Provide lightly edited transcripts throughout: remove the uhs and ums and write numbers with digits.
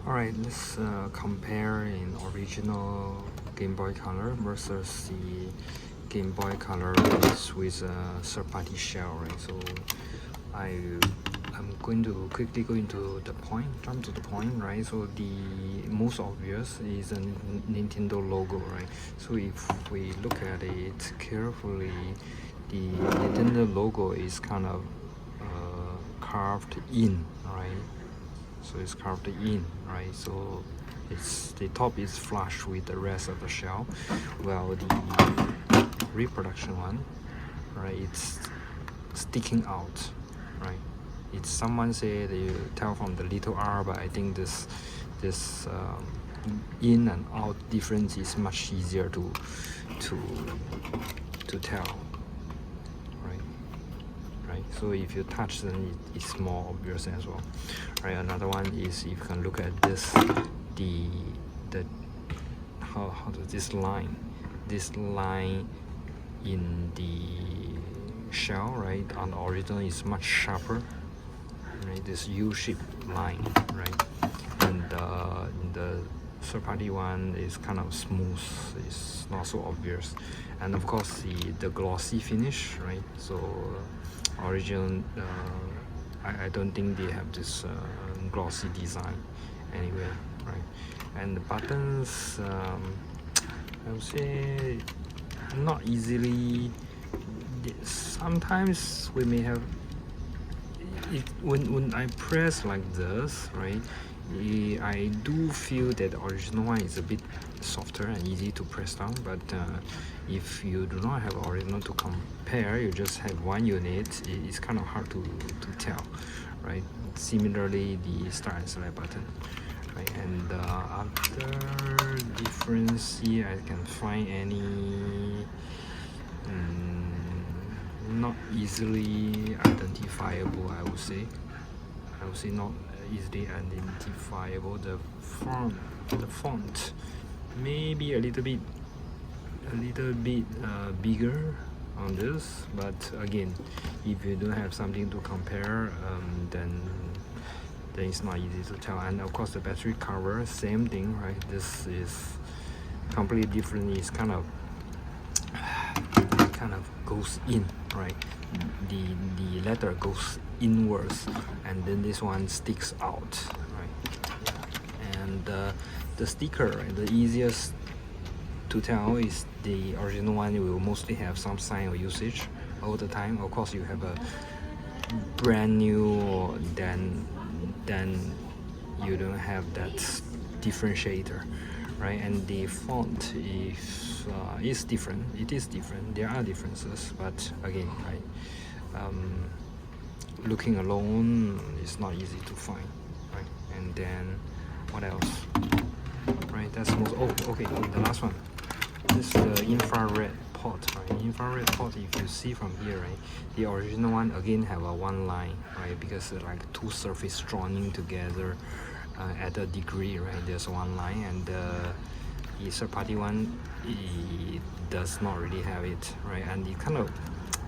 Alright, let's compare in original Game Boy Color versus the Game Boy Color with a third-party shell, right? So I'm going to quickly go into the point, jump to the point, right? So the most obvious is a Nintendo logo, right? So if we look at it carefully, the Nintendo logo is kind of carved in, right? So it's carved in, right? So the top is flush with the rest of the shell, while the reproduction one, right, it's sticking out, right? It's someone say that you tell from the little R, but I think this in and out difference is much easier to tell, right? So if you touch, then it's more obvious as well, right? Another one is if you can look at this, the how does this line in the shell, right, on the original is much sharper, right? This U-shaped line, right? And in the third-party one is kind of smooth, it's not so obvious. And of course the glossy finish, right? So original, I don't think they have this glossy design anyway, right? And the buttons, I would say not easily. Sometimes we may have it when I press like this, right? I do feel that the original one is a bit softer and easy to press down, but if you do not have original to compare, you just have one unit, it's kind of hard to tell, right? Similarly, the start and select button, right? And other difference here, I can find any not easily identifiable. I would say not easily identifiable. The font maybe a little bit bigger on this, but again, if you don't have something to compare, then it's not easy to tell. And of course the battery cover, same thing, right? This is completely different. It's kind of goes in, right? The letter goes inwards, and then this one sticks out, right? And the sticker, right, the easiest to tell is the original one. You will mostly have some sign of usage all the time. Of course you have a brand new, then you don't have that differentiator, right? And the font is different. It is different. There are differences, but again, right, looking alone is not easy to find, right? And then what else, right? That's most. Oh, okay. The last one. This is the infrared port, right? Infrared port, if you see from here, right, the original one again have a one line, right? Because like two surface joining together at a degree, right? There's one line, and the third-party one, it does not really have it, right? And it kind of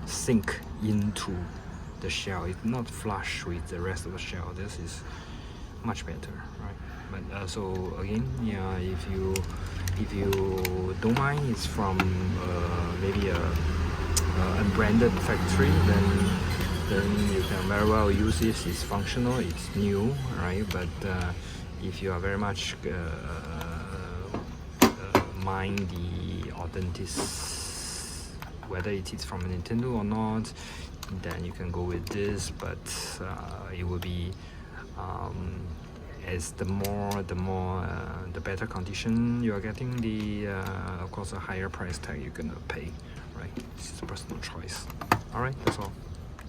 sink into the shell. It's not flush with the rest of the shell. This is much better, right? But so again, yeah, if you don't mind, it's from maybe a unbranded factory, then you can very well use this. It's functional, it's new, right? But if you are very much mind the authentic, whether it is from Nintendo or not, then you can go with this. But it will be as the better condition you are getting, the of course a higher price tag you're gonna pay, right? This is a personal choice. All right, that's all.